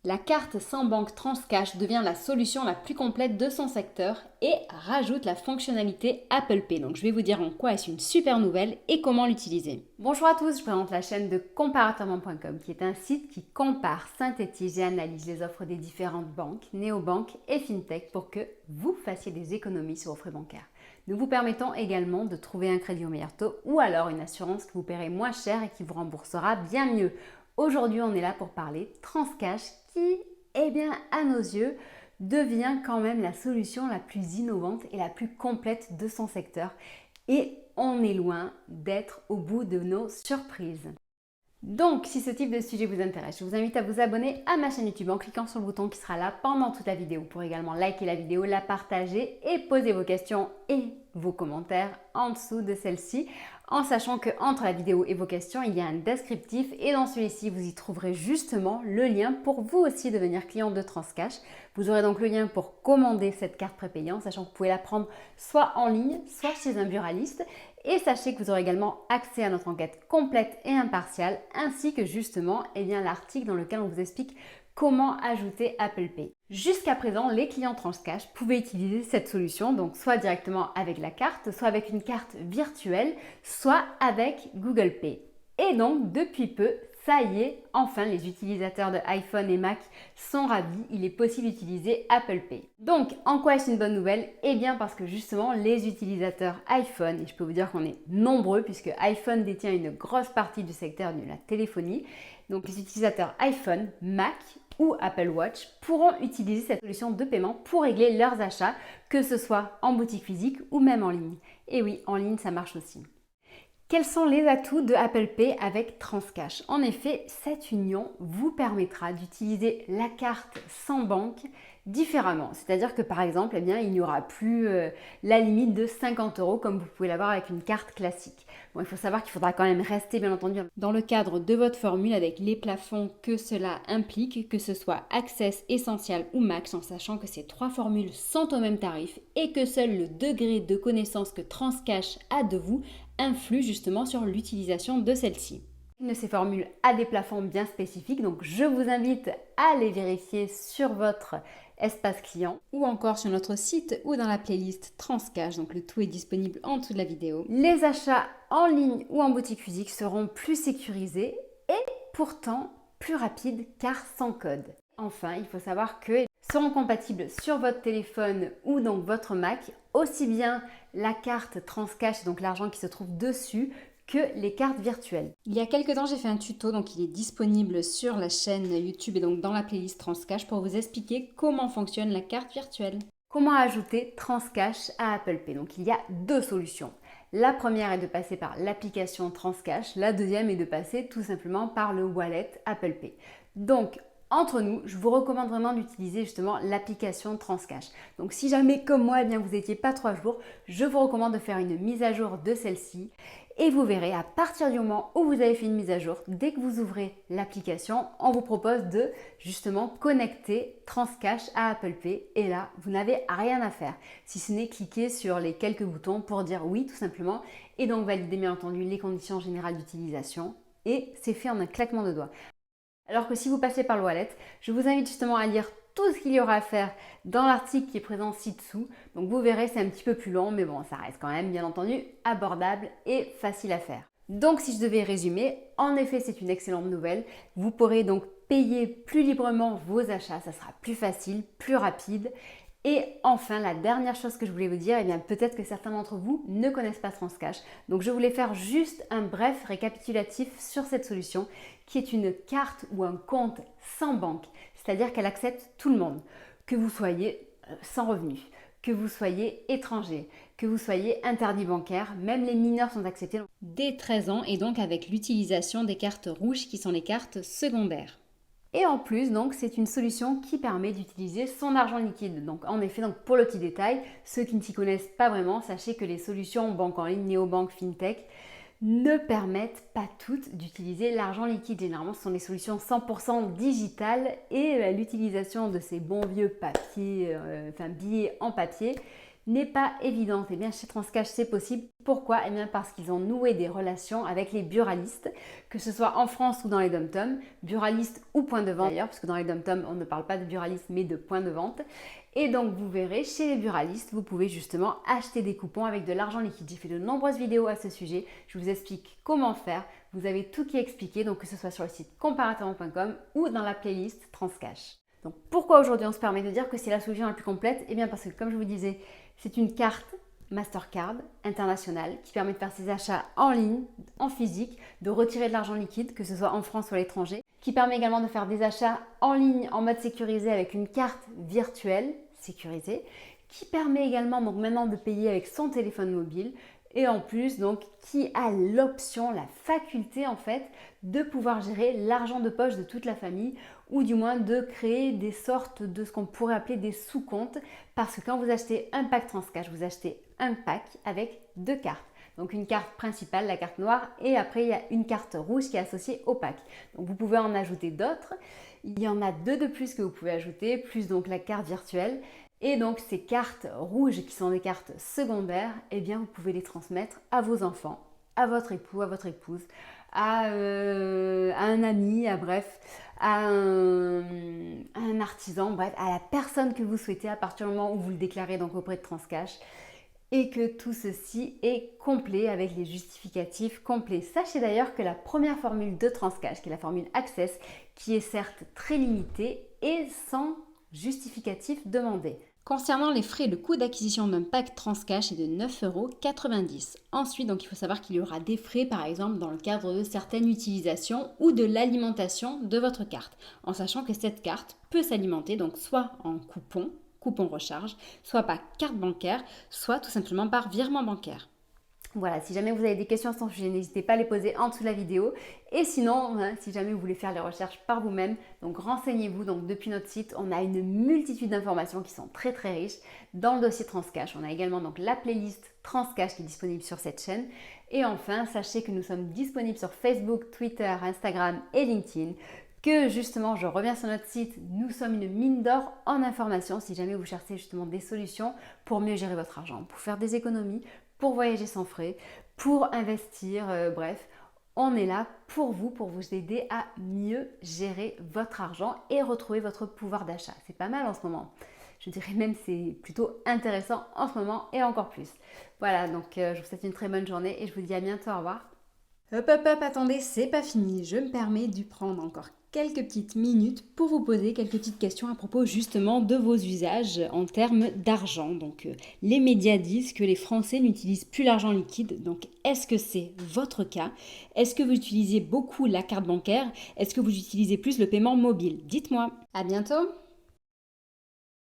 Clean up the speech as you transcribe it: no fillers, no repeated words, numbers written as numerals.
La carte sans banque Transcash devient la solution la plus complète de son secteur et rajoute la fonctionnalité Apple Pay. Donc je vais vous dire en quoi est-ce une super nouvelle et comment l'utiliser. Bonjour à tous, je présente la chaîne de comparativement.com qui est un site qui compare, synthétise et analyse les offres des différentes banques, néobanques et fintech pour que vous fassiez des économies sur vos frais bancaires. Nous vous permettons également de trouver un crédit au meilleur taux ou alors une assurance que vous paierez moins cher et qui vous remboursera bien mieux. Aujourd'hui, on est là pour parler Transcash qui, eh bien, à nos yeux, devient quand même la solution la plus innovante et la plus complète de son secteur. Et on est loin d'être au bout de nos surprises. Donc, si ce type de sujet vous intéresse, je vous invite à vous abonner à ma chaîne YouTube en cliquant sur le bouton qui sera là pendant toute la vidéo pour également liker la vidéo, la partager et poser vos questions et vos commentaires en dessous de celle-ci, en sachant que entre la vidéo et vos questions, il y a un descriptif et dans celui-ci, vous y trouverez justement le lien pour vous aussi devenir client de Transcash. Vous aurez donc le lien pour commander cette carte prépayante, sachant que vous pouvez la prendre soit en ligne, soit chez un buraliste. Et sachez que vous aurez également accès à notre enquête complète et impartiale, ainsi que justement l'article dans lequel on vous explique comment ajouter Apple Pay. Jusqu'à présent, les clients Transcash pouvaient utiliser cette solution, donc soit directement avec la carte, soit avec une carte virtuelle, soit avec Google Pay. Et donc, depuis peu, ça y est, enfin, les utilisateurs de iPhone et Mac sont ravis, il est possible d'utiliser Apple Pay. Donc, en quoi est-ce une bonne nouvelle? Eh bien, parce que justement, les utilisateurs iPhone, et je peux vous dire qu'on est nombreux puisque iPhone détient une grosse partie du secteur de la téléphonie, donc les utilisateurs iPhone, Mac ou Apple Watch pourront utiliser cette solution de paiement pour régler leurs achats, que ce soit en boutique physique ou même en ligne. Et oui, en ligne, ça marche aussi. Quels sont les atouts de Apple Pay avec Transcash? En effet, cette union vous permettra d'utiliser la carte sans banque différemment. C'est-à-dire que par exemple, eh bien, il n'y aura plus la limite de 50 € comme vous pouvez l'avoir avec une carte classique. Bon, il faut savoir qu'il faudra quand même rester bien entendu dans le cadre de votre formule avec les plafonds que cela implique, que ce soit Access, Essential ou Max, en sachant que ces trois formules sont au même tarif et que seul le degré de connaissance que Transcash a de vous influe justement sur l'utilisation de celle-ci. Une de ces formules a des plafonds bien spécifiques, donc je vous invite à les vérifier sur votre espace client ou encore sur notre site ou dans la playlist Transcash, donc le tout est disponible en dessous de la vidéo. Les achats en ligne ou en boutique physique seront plus sécurisés et pourtant plus rapides car sans code. Enfin, il faut savoir que seront compatibles sur votre téléphone ou donc votre Mac, aussi bien la carte Transcash, donc l'argent qui se trouve dessus, que les cartes virtuelles. Il y a quelques temps, j'ai fait un tuto, donc il est disponible sur la chaîne YouTube et donc dans la playlist Transcash pour vous expliquer comment fonctionne la carte virtuelle. Comment ajouter Transcash à Apple Pay? Donc il y a deux solutions. La première est de passer par l'application Transcash, la deuxième est de passer tout simplement par le wallet Apple Pay. Donc entre nous, je vous recommande vraiment d'utiliser justement l'application Transcash. Donc si jamais comme moi, eh bien, vous n'étiez pas 3 jours, je vous recommande de faire une mise à jour de celle-ci. Et vous verrez, à partir du moment où vous avez fait une mise à jour, dès que vous ouvrez l'application, on vous propose de justement connecter Transcash à Apple Pay. Et là, vous n'avez rien à faire, si ce n'est cliquer sur les quelques boutons pour dire oui tout simplement. Et donc valider bien entendu les conditions générales d'utilisation. Et c'est fait en un claquement de doigts. Alors que si vous passez par le wallet, je vous invite justement à lire tout ce qu'il y aura à faire dans l'article qui est présent ci-dessous. Donc vous verrez, c'est un petit peu plus long, mais bon, ça reste quand même bien entendu abordable et facile à faire. Donc si je devais résumer, en effet c'est une excellente nouvelle. Vous pourrez donc payer plus librement vos achats, ça sera plus facile, plus rapide. Et enfin, la dernière chose que je voulais vous dire, eh bien peut-être que certains d'entre vous ne connaissent pas Transcash. Donc je voulais faire juste un bref récapitulatif sur cette solution qui est une carte ou un compte sans banque. C'est-à-dire qu'elle accepte tout le monde, que vous soyez sans revenus, que vous soyez étranger, que vous soyez interdit bancaire, même les mineurs sont acceptés dès 13 ans et donc avec l'utilisation des cartes rouges qui sont les cartes secondaires. Et en plus, donc, c'est une solution qui permet d'utiliser son argent liquide. Donc, en effet, donc, pour le petit détail, ceux qui ne s'y connaissent pas vraiment, sachez que les solutions banque en ligne, néobanque, fintech, ne permettent pas toutes d'utiliser l'argent liquide. Généralement, ce sont des solutions 100% digitales et l'utilisation de ces bons vieux papiers, billets en papier n'est pas évidente. Et bien chez Transcash c'est possible. Pourquoi? Et bien parce qu'ils ont noué des relations avec les buralistes, que ce soit en France ou dans les dom-toms, buralistes ou points de vente d'ailleurs, parce que dans les dom-toms on ne parle pas de buralistes mais de points de vente. Et donc vous verrez, chez les buralistes, vous pouvez justement acheter des coupons avec de l'argent liquide. J'ai fait de nombreuses vidéos à ce sujet, je vous explique comment faire. Vous avez tout qui est expliqué, donc que ce soit sur le site comparativement.com ou dans la playlist Transcash. Donc pourquoi aujourd'hui on se permet de dire que c'est la solution la plus complète? Eh bien parce que comme je vous disais, c'est une carte Mastercard internationale qui permet de faire ses achats en ligne, en physique, de retirer de l'argent liquide, que ce soit en France ou à l'étranger, qui permet également de faire des achats en ligne en mode sécurisé avec une carte virtuelle sécurisée, qui permet également donc maintenant de payer avec son téléphone mobile. Et en plus, donc, qui a l'option, la faculté en fait, de pouvoir gérer l'argent de poche de toute la famille ou du moins de créer des sortes de ce qu'on pourrait appeler des sous-comptes parce que quand vous achetez un pack Transcash, vous achetez un pack avec 2 cartes. Donc une carte principale, la carte noire, et après il y a une carte rouge qui est associée au pack. Donc vous pouvez en ajouter d'autres. Il y en a 2 de plus que vous pouvez ajouter, plus donc la carte virtuelle. Et donc ces cartes rouges qui sont des cartes secondaires, eh bien vous pouvez les transmettre à vos enfants, à votre époux, à votre épouse, à un ami, à un artisan, bref, à la personne que vous souhaitez à partir du moment où vous le déclarez donc auprès de Transcash. Et que tout ceci est complet avec les justificatifs complets. Sachez d'ailleurs que la première formule de Transcash, qui est la formule Access, qui est certes très limitée, est sans justificatif demandé. Concernant les frais, le coût d'acquisition d'un pack Transcash est de 9,90 €. Ensuite, donc, il faut savoir qu'il y aura des frais, par exemple, dans le cadre de certaines utilisations ou de l'alimentation de votre carte, en sachant que cette carte peut s'alimenter donc soit en coupon recharge, soit par carte bancaire, soit tout simplement par virement bancaire. Voilà, si jamais vous avez des questions à ce sujet, n'hésitez pas à les poser en dessous de la vidéo. Et sinon, si jamais vous voulez faire les recherches par vous-même, donc renseignez-vous. Donc depuis notre site, on a une multitude d'informations qui sont très très riches. Dans le dossier Transcash, on a également donc la playlist Transcash qui est disponible sur cette chaîne. Et enfin, sachez que nous sommes disponibles sur Facebook, Twitter, Instagram et LinkedIn. Que justement, je reviens sur notre site, nous sommes une mine d'or en informations si jamais vous cherchez justement des solutions pour mieux gérer votre argent, pour faire des économies, pour voyager sans frais, pour investir, bref, on est là pour vous aider à mieux gérer votre argent et retrouver votre pouvoir d'achat. C'est pas mal en ce moment. Je dirais même c'est plutôt intéressant en ce moment et encore plus. Voilà, donc je vous souhaite une très bonne journée et je vous dis à bientôt, au revoir. Hop, attendez, c'est pas fini. Je me permets de prendre encore quelques petites minutes pour vous poser quelques petites questions à propos justement de vos usages en termes d'argent. Donc les médias disent que les Français n'utilisent plus l'argent liquide. Donc est-ce que c'est votre cas? Est-ce que vous utilisez beaucoup la carte bancaire? Est-ce que vous utilisez plus le paiement mobile? Dites-moi. À bientôt.